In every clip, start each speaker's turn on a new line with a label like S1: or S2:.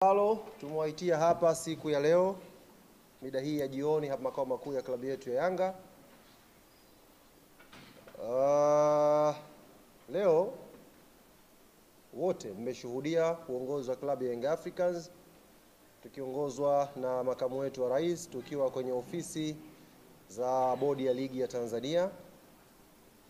S1: Halo, tumewaitia hapa siku ya leo mida hii ya jioni hapa makao makuu ya klabu yetu ya Yanga. Leo wote mmeshuhudia uongozi wa klabu ya Young Africans tukiongozwa na makamu wetu wa rais, tukiwa kwenye ofisi za bodi ya ligi ya Tanzania,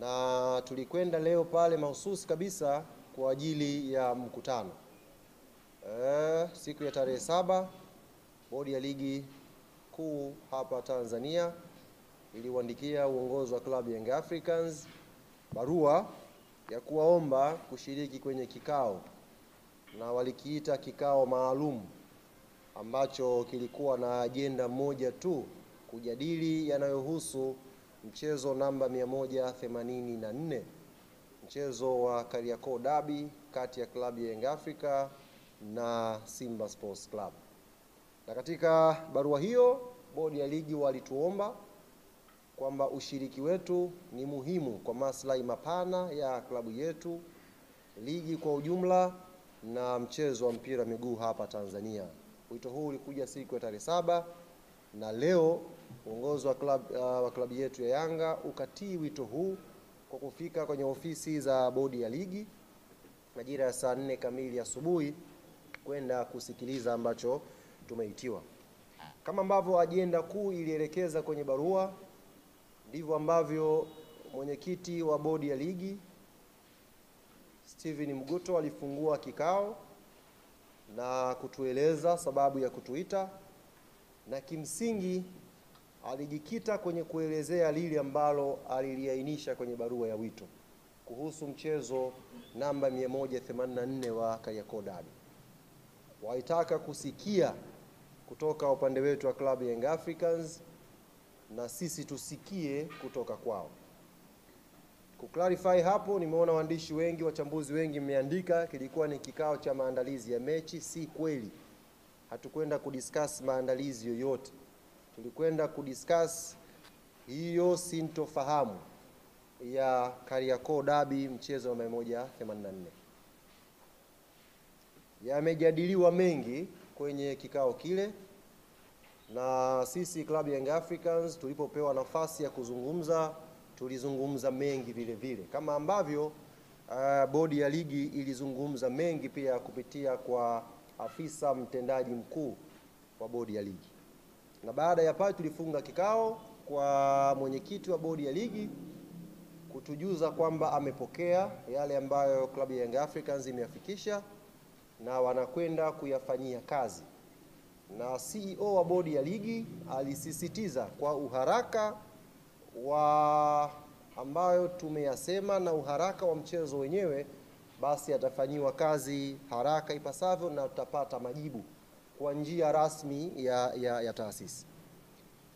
S1: na tulikwenda leo pale mahususi kabisa kwa ajili ya mkutano. Siku ya tarehe 7 bodi ya ligi kuu hapa Tanzania iliwaandikia uongozi wa klabu ya Young Africans barua ya kuwaomba kushiriki kwenye kikao, na walikiita kikao maalum ambacho kilikuwa na ajenda moja tu, kujadili yanayohusu mchezo namba 184, mchezo wa Kariakoo Derby kati ya klabu ya Young Africa na Simba Sports Club. Na katika barua hiyo bodi ya ligi walituomba kwamba ushiriki wetu ni muhimu kwa maslahi mapana ya klabu yetu, ligi kwa ujumla na mchezo wa mpira miguu hapa Tanzania. Wito huu ulikuja siku ya tarehe 7, na leo uongozi wa klabu yetu ya Yanga ukatii wito huu kwa kufika kwenye ofisi za bodi ya ligi majira ya saa 4 kamili asubuhi kwenda kusikiliza ambacho tumeitiwa. Kama ambavyo ajenda kuu ilielekeza kwenye barua, ndivyo ambavyo mwenyekiti wa bodi ya ligi Steven Mguto alifungua kikao na kutueleza sababu ya kutuita, na kimsingi alijikita kwenye kuelezea lile ambalo aliliainisha kwenye barua ya wito kuhusu mchezo namba 184 wa Kariakoo Derby. Waitaka kusikia kutoka upande wetu wa klabu ya Young Africans na sisi tusikie kutoka kwao. Kuclarify hapo, nimeona waandishi wengi, wachambuzi wengi mmeandika kilikuwa ni kikao cha maandalizi ya mechi. Si kweli. Hatukwenda kudiscuss maandalizi yoyote. Tulikwenda kudiscuss hiyo sintofahamu ya Kariakoo Derby, mchezo wa 184. Yamejadiliwa mengi kwenye kikao kile, na sisi klabu ya Young Africans tulipopewa nafasi ya kuzungumza tulizungumza mengi vile vile, kama ambavyo bodi ya ligi ilizungumza mengi pia kupitia kwa afisa mtendaji mkuu wa bodi ya ligi. Na baada ya pale tulifunga kikao kwa mwenyekiti wa bodi ya ligi kutujuza kwamba amepokea yale ambayo klabu ya Young Africans imeyafikisha na wanakwenda kuyafanyia kazi. Na CEO wa bodi ya ligi alisisitiza kwa uharaka wa ambayo tumeyasema na uharaka wa mchezo wenyewe, basi atafanyiwa kazi haraka ipasavyo na tutapata majibu kwa njia rasmi ya taasisi.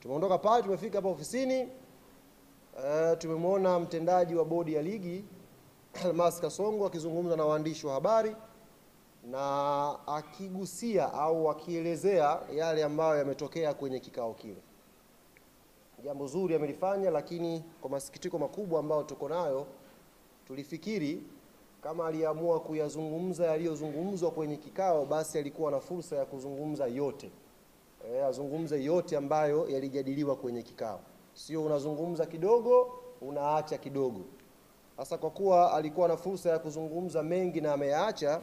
S1: Tumeondoka pale, tumefika hapa ofisini, tumemwona mtendaji wa bodi ya ligi Almas Kasongo akizungumza na waandishi wa habari na akigusia au akielezea yale ambayo yametokea kwenye kikao kile. Jambo zuri amelifanya, lakini kwa masikitiko makubwa ambayo tuko nayo, tulifikiri kama aliamua kuyazungumza yaliyozungumzwa kwenye kikao, basi alikuwa na fursa ya kuzungumza yote. Azungumze yote ambayo yalijadiliwa kwenye kikao. Sio unazungumza kidogo, unaacha kidogo. Sasa kwa kuwa alikuwa na fursa ya kuzungumza mengi na ameyaacha,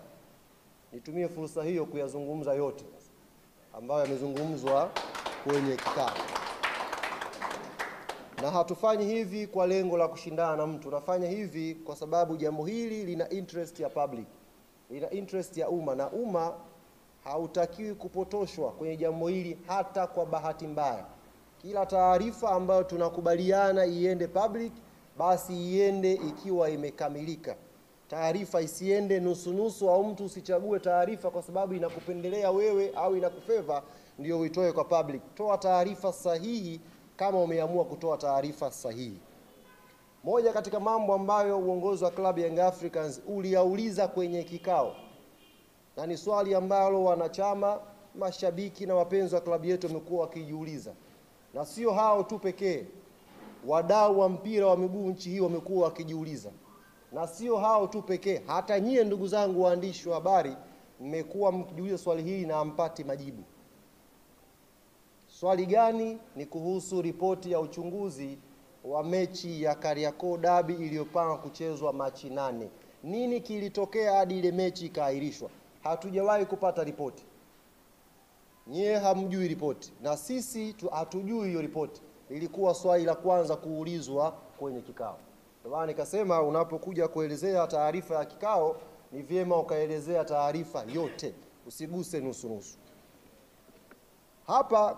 S1: nitumie fursa hiyo kuyazungumza yote ambayo yamezungumzwa kwenye kikao. Na hatufanyi hivi kwa lengo la kushindana na mtu. Tunafanya hivi kwa sababu jambo hili lina interest ya public, lina interest ya umma, na umma hautakiwi kupotoshwa kwenye jambo hili hata kwa bahati mbaya. Kila taarifa ambayo tunakubaliana iende public, basi iende ikiwa imekamilika. Taarifa isiende nusu au mtu usichague taarifa kwa sababu inakupendelea wewe au inakufeva ndio uitoe kwa public. Toa taarifa sahihi kama umeamua kutoa taarifa sahihi. Moja katika mambo ambayo uongozi wa klabu ya Young Africans uliauliza kwenye kikao, na ni swali ambalo wanachama, mashabiki na wapenzi wa klabu yetu wamekuwa wakijiuliza, na sio hao tu pekee, wadau wa mpira wa miguu nchi hii wamekuwa wakijiuliza, na sio hao tu pekee, hata nyie ndugu zangu waandishi wa habari mmekuwa mkijiuliza swali hili na hampati majibu. Swali gani? Ni kuhusu ripoti ya uchunguzi wa mechi ya Kariakoo Derby iliyopangwa kuchezwa Machi 8. Nini kilitokea hadi ile mechi ikaahirishwa? Hatujawahi kupata ripoti. Nyie hamjui ripoti na sisi hatujui hiyo ripoti. Ilikuwa swali la kwanza kuulizwa kwenye kikao. Ndio maana nikasema unapokuja kuelezea taarifa ya kikao ni vyema ukaelezea taarifa yote, usiguse nusu nusu. Hapa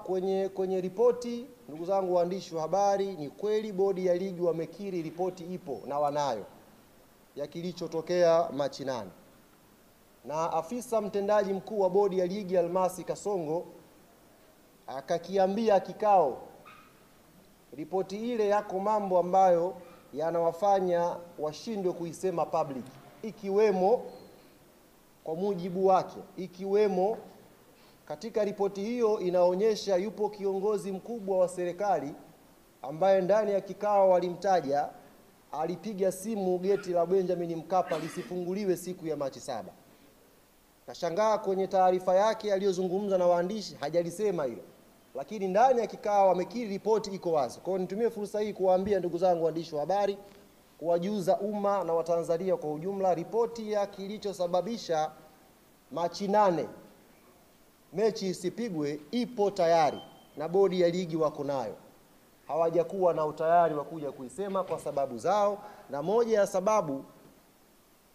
S1: kwenye ripoti, ndugu zangu waandishi wa habari, ni kweli bodi ya ligi wamekiri ripoti ipo na wanayo ya kilichotokea Machi 8. Na afisa mtendaji mkuu wa bodi ya ligi Almasi Kasongo akakiambia kikao, ripoti ile yako mambo ambayo yanawafanya washindwe kuisema public, ikiwemo kwa mujibu wake, ikiwemo katika ripoti hiyo inaonyesha yupo kiongozi mkubwa wa serikali ambaye ndani ya kikao walimtaja, alipiga simu geti la Benjamin Mkapa lisifunguliwe siku ya Machi 7. Nashangaa kwenye taarifa yake aliyozungumza na waandishi hajalisema hilo. Lakini ndani ya kikao wamekiri ripoti iko wazi. Kwa hiyo nitumie fursa hii kuwaambia ndugu zangu waandishi wa habari, kuwajuza umma na Watanzania kwa ujumla, ripoti ya kilichosababisha Machi 8 mechi isipigwe ipo tayari na bodi ya ligi wako nayo. Hawajakuwa na utayari wa kuja kuisema kwa sababu zao, na moja ya sababu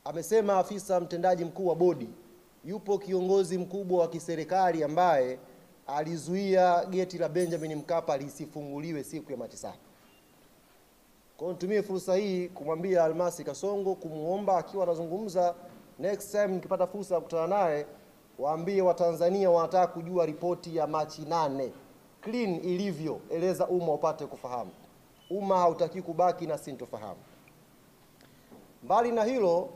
S1: amesema afisa mtendaji mkuu wa bodi, yupo kiongozi mkubwa wa kiserikali ambaye alizuia geti la Benjamin Mkapa lisifunguliwe siku ya Machi 7. Kwa hiyo nitumie fursa hii kumwambia Almasi Kasongo, kumuomba akiwa anazungumza next time nikipata fursa ya kukutana naye, waambie Watanzania wanataka kujua ripoti ya Machi 8 clean ilivyo, eleza umma upate kufahamu. Umma hautaki kubaki na sintofahamu. Mbali na hilo,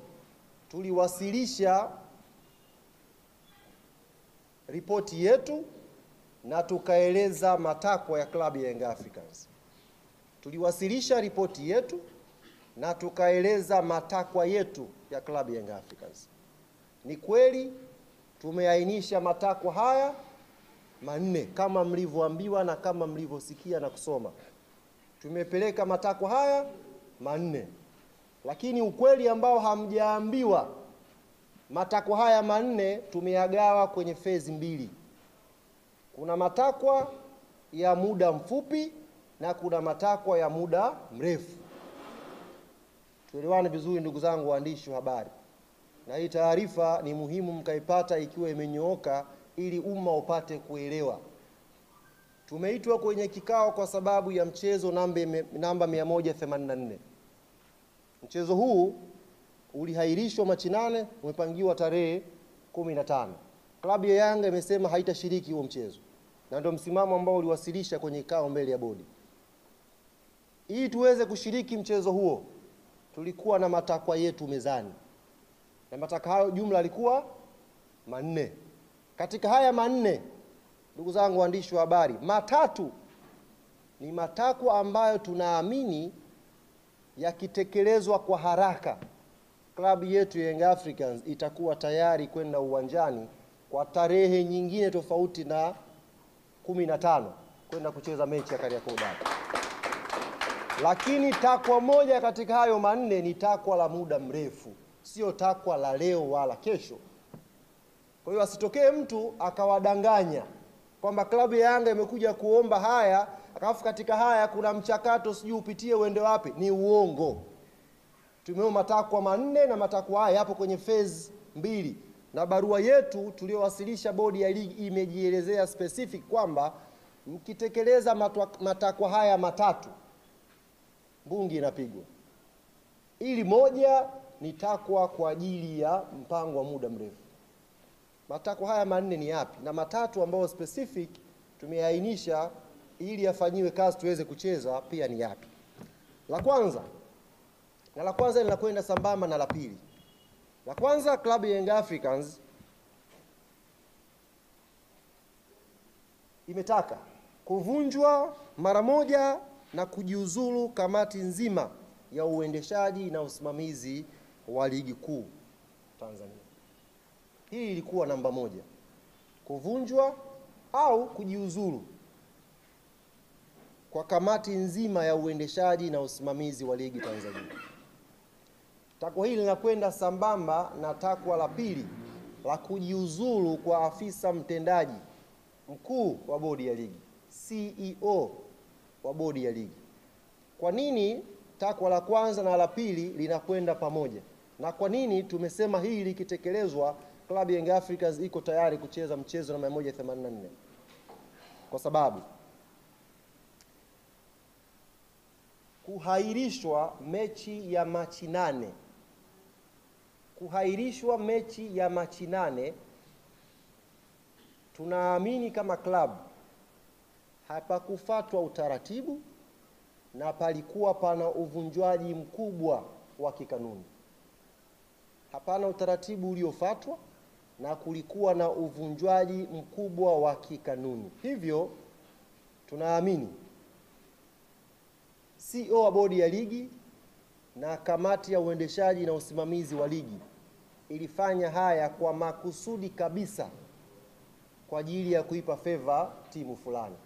S1: tuliwasilisha ripoti yetu na tukaeleza matakwa ya klabu ya Young Africans. Tuliwasilisha ripoti yetu na tukaeleza matakwa yetu ya klabu ya Young Africans. Ni kweli tumeainisha matakwa haya 4 kama mlivyoambiwa na kama mlivyosikia na kusoma. Tumepeleka matakwa haya 4. Lakini ukweli ambao hamjaambiwa, matakwa haya 4 tumeyagawa kwenye phase 2. Kuna matakwa ya muda mfupi na kuna matakwa ya muda mrefu. Tuelewane vizuri ndugu zangu waandishi wa habari. Na hii taarifa ni muhimu mkaipata ikiwa imenyooka ili umma upate kuelewa. Tumeitwa kwenye kikao kwa sababu ya mchezo namba 184. Mchezo huu ulihairishwa Machi 8, umepangiwa tarehe 15. Klabu ya Yanga imesema haitashiriki huo mchezo. Na ndio msimamo ambao uliwasilisha kwenye kikao mbele ya bodi. Ili tuweze kushiriki mchezo huo, tulikuwa na matakwa yetu mezani. Na matakwa hayo jumla yalikuwa 4. Katika haya 4, ndugu zangu waandishi wa habari, 3 ni matakwa ambayo tunaamini yakitekelezwa kwa haraka, klabu yetu ya Young Africans itakuwa tayari kwenda uwanjani kwa tarehe nyingine tofauti na 15 kwenda kucheza mechi ya Kariakoo Derby. Lakini takwa moja katika hayo 4 ni takwa la muda mrefu, sio takwa la leo wala kesho. Kwa hiyo asitokee mtu akawadanganya kwamba klabu ya Yanga imekuja kuomba haya, akafu katika haya kuna mchakato sijui upitie uende wapi. Ni uongo. Tumeomba matakwa 4 na matakwa haya yapo kwenye phase 2. Na barua yetu tuliyowasilisha bodi ya ligi imejielezea specific kwamba mkitekeleza matakwa haya 3, mbungi inapigwa. Ili moja ni takwa kwa ajili ya mpango wa muda mrefu. Matakwa haya 4 ni yapi? Na 3 ambao specific tumeainisha ili yafanyiwe kazi tuweze kucheza pia ni yapi? La kwanza linakwenda sambamba na la pili. La kwanza, klabu ya Young Africans imetaka kuvunjwa mara moja na kujiuzulu kamati nzima ya uendeshaji na usimamizi wa ligi kuu Tanzania. Hii ilikuwa namba moja, kuvunjwa au kujiuzulu kwa kamati nzima ya uendeshaji na usimamizi wa ligi Tanzania. Takwa hili linakwenda sambamba na takwa la pili la kujiuzulu kwa afisa mtendaji mkuu wa bodi ya ligi, CEO wa bodi ya ligi. Kwa nini takwa la kwanza na la pili linakwenda pamoja? Na kwa nini tumesema hili likitekelezwa klabu ya Young Africans iko tayari kucheza mchezo na 184? Kwa sababu kuhairishwa mechi ya Machi 8, tunaamini kama klabu hapakufuatwa utaratibu na palikuwa pana uvunjwaji mkubwa wa kikanuni. Hapana utaratibu uliofuatwa na kulikuwa na uvunjwaji mkubwa wa kikanuni. Hivyo tunaamini CEO wa bodi ya ligi na kamati ya uendeshaji na usimamizi wa ligi ilifanya haya kwa makusudi kabisa kwa ajili ya kuipa favor timu fulani.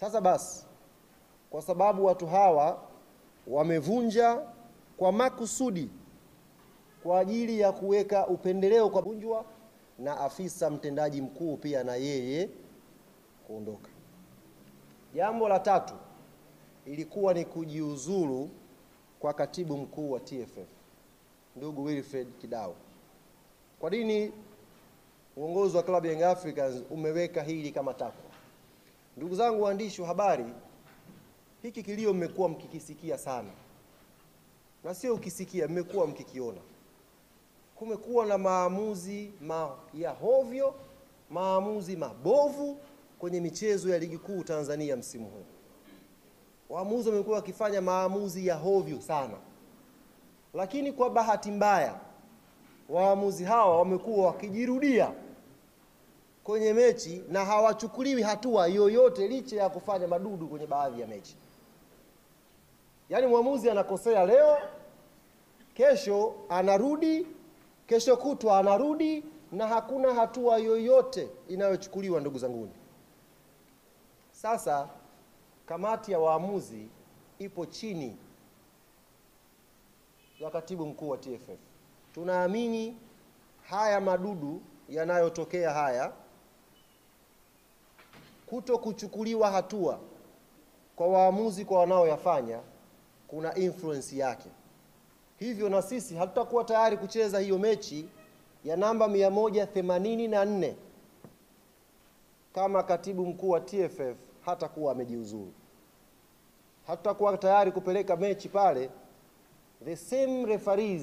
S1: Sasa basi, kwa sababu watu hawa wamevunja kwa makusudi kwa ajili ya kuweka upendeleo kwa vunjwa na afisa mtendaji mkuu pia na yeye kuondoka. Jambo la tatu ilikuwa ni kujiuzulu kwa katibu mkuu wa TFF, ndugu Wilfred Kidao. Kwa nini uongozi wa klabu ya Young Africans umeweka hili kama takwa? Ndugu zangu waandishi wa habari, hiki kilio mmekuwa mkikisikia sana. Na sio ukisikia, mmekuwa mkikiona. Kumekuwa na maamuzi ya hovyo, maamuzi mabovu kwenye michezo ya ligi kuu Tanzania msimu huu. Waamuzi wamekuwa wakifanya maamuzi ya hovyo sana. Lakini kwa bahati mbaya, waamuzi hawa wamekuwa wakijirudia kwenye mechi na hawachukuliwi hatua yoyote licha ya kufanya madudu kwenye baadhi ya mechi. Yaani mwamuzi anakosea leo, kesho anarudi, kesho kutwa anarudi, na hakuna hatua yoyote inayochukuliwa, ndugu zanguni. Sasa kamati ya waamuzi ipo chini ya katibu mkuu wa TFF. Tunaamini haya madudu yanayotokea haya, kuto kuchukuliwa hatua kwa waamuzi kwa wanaoyafanya, kuna influence yake. Hivyo na sisi hatutakuwa tayari kucheza hiyo mechi ya namba 184 kama katibu mkuu wa TFF hatakuwa amejiuzulu. Hatutakuwa tayari kupeleka mechi pale, the same referees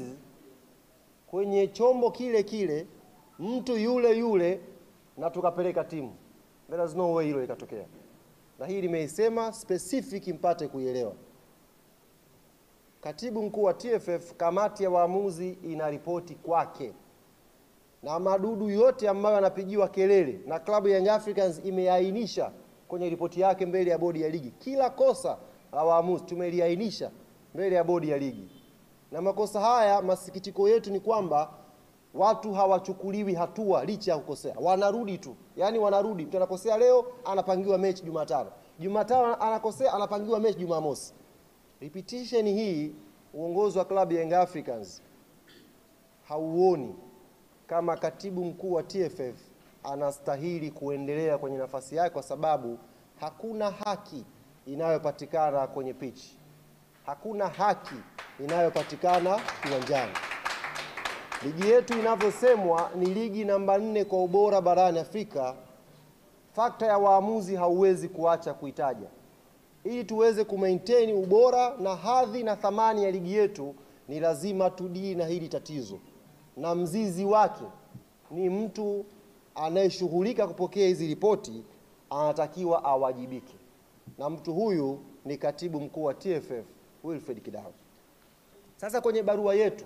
S1: kwenye chombo kile kile, mtu yule yule, na tukapeleka timu. There is no way hilo likatokea. Na hii nimeisema specific mpate kuielewa. Katibu mkuu wa TFF, kamati ya waamuzi inaripoti kwake. Na madudu yote ambayo yanapigiwa kelele na klabu ya Young Africans imeainisha kwenye ripoti yake mbele ya bodi ya ligi. Kila kosa la waamuzi tumeliainisha mbele ya bodi ya ligi. Na makosa haya, masikitiko yetu ni kwamba watu hawachukuliwi hatua licha ya kukosea. Wanarudi tu. Yaani wanarudi. Mtu anakosea leo, anapangiwa mechi Jumatano. Jumatano anakosea, anapangiwa mechi Jumamosi. Repetition hii uongozi wa klabu ya Young Africans hauoni kama katibu mkuu wa TFF anastahili kuendelea kwenye nafasi yake, kwa sababu hakuna haki inayopatikana kwenye pitch. Hakuna haki inayopatikana kiwanjani. Ligi yetu inavyosemwa ni ligi namba 4 kwa ubora barani Afrika. Fakta ya waamuzi hauwezi kuacha kuitaja. Ili tuweze kumaintain ubora na hadhi na thamani ya ligi yetu, ni lazima tudili na hili tatizo. Na mzizi wake ni mtu anayeshughulika kupokea hizi ripoti, anatakiwa awajibike. Na mtu huyu ni katibu mkuu wa TFF, Wilfred Kidao. Sasa kwenye barua yetu,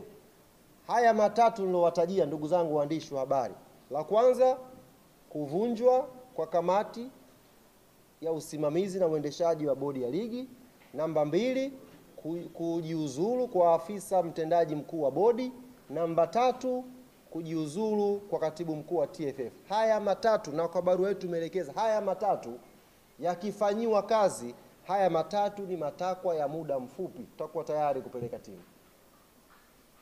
S1: haya matatu nilowatajia, ndugu zangu waandishi wa habari. La kwanza, kuvunjwa kwa kamati ya usimamizi na uendeshaji wa bodi ya ligi. Namba 2, kujiuzulu kwa afisa mtendaji mkuu wa bodi. Namba 3, kujiuzulu kwa katibu mkuu wa TFF. Haya matatu, na kwa barua yetu tumeelekeza haya matatu yakifanyiwa kazi, haya matatu ni matakwa ya muda mfupi, tutakuwa tayari kupeleka timu.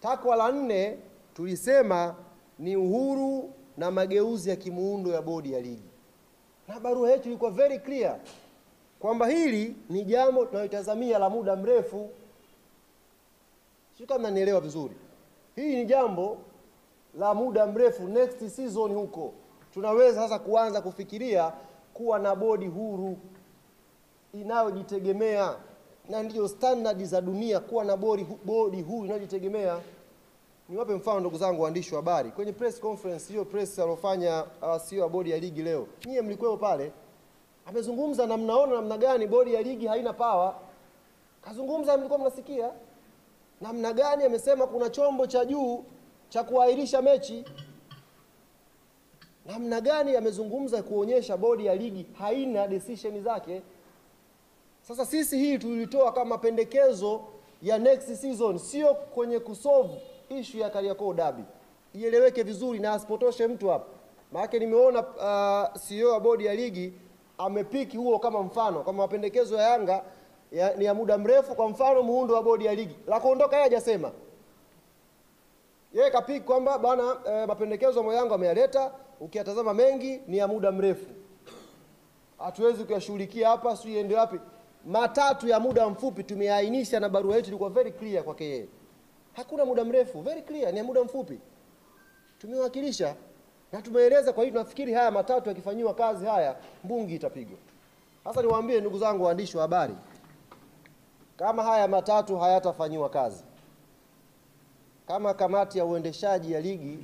S1: Takwa la 4 tulisema ni uhuru na mageuzi ya kimuundo ya bodi ya ligi. Na barua yetu ilikuwa very clear kwamba hili ni jambo tunalotazamia la muda mrefu. Sio kama mnanielewa vizuri. Hii ni jambo la muda mrefu, next season huko tunaweza sasa kuanza kufikiria kuwa na bodi huru inayojitegemea, na ndio standard za dunia, kuwa na bodi huru inayojitegemea. Niwape mfano ndugu zangu waandishi wa habari, kwenye press conference hiyo press alofanya CEO wa bodi ya ligi leo, nyie mlikuwa pale, amezungumza na mnaona namna gani bodi ya ligi haina power. Kazungumza, mlikuwa mnasikia namna gani amesema kuna chombo cha juu cha kuahirisha mechi. Namna gani amezungumza kuonyesha bodi ya ligi haina decision zake. Sasa sisi hii tulitoa kama pendekezo ya next season, sio kwenye kusolve issue ya Kariakoo Derby. Ieleweke vizuri na asipotoshe mtu hapa. Maana nimeona CEO wa bodi ya ligi amepiki huo kama mfano, kama mapendekezo ya Yanga ni ya muda mrefu, kwa mfano muundo wa bodi ya ligi. La kuondoka yeye hajasema. Yeye kapiki kwamba bwana mapendekezo ya Yanga ameyaleta, ukiyatazama mengi ni ya muda mrefu, hatuwezi kuyashughulikia hapa, sio iende wapi. Matatu ya muda mfupi tumeainisha, na barua yetu ilikuwa very clear kwake yeye. Hakuna muda mrefu, very clear, ni ya muda mfupi. Tumewakilisha na tumeeleza. Kwa hiyo tunafikiri haya matatu yakifanywa kazi, haya mbungi itapigwa. Sasa niwaambie ndugu zangu waandishi wa habari, kama haya matatu hayatafanywa kazi, kama kamati ya uendeshaji ya ligi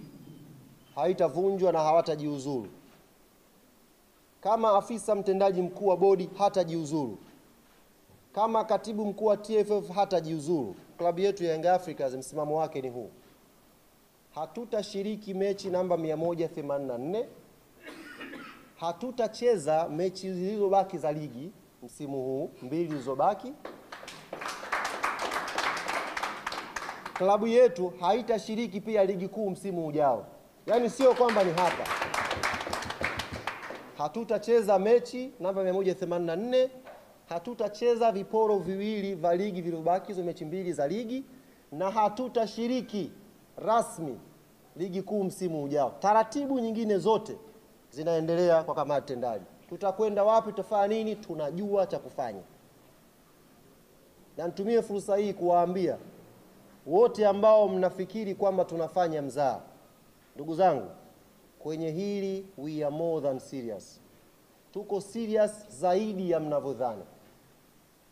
S1: haitavunjwa na hawatajiuzuru, kama afisa mtendaji mkuu wa bodi hatajiuzuru, kama katibu mkuu wa TFF hatajiuzuru, klabu yetu ya Young Africans msimamo wake ni huu: hatutashiriki mechi namba 184, hatutacheza mechi zilizobaki za ligi msimu huu, 2 zilizobaki. Klabu yetu haitashiriki pia ligi kuu msimu ujao. Yaani sio kwamba ni hapa. Hatutacheza mechi namba 184, hatutacheza viporo viwili vya ligi vilivyobaki, hizo mechi 2 za ligi, na hatutashiriki rasmi ligi kuu msimu ujao. Taratibu nyingine zote zinaendelea kwa kamati tendaji. Tutakwenda wapi, tutafanya nini, tunajua cha kufanya. Na nitumie fursa hii kuwaambia wote ambao mnafikiri kwamba tunafanya mzaha, ndugu zangu, kwenye hili we are more than serious. Tuko serious zaidi ya mnavyodhani,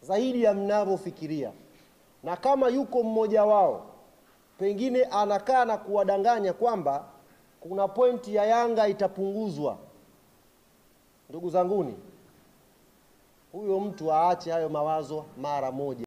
S1: zaidi ya mnavyofikiria. Na kama yuko mmoja wao pengine anakaa na kuwadanganya kwamba kuna pointi ya Yanga itapunguzwa, ndugu zanguni, huyo mtu aache hayo mawazo mara moja.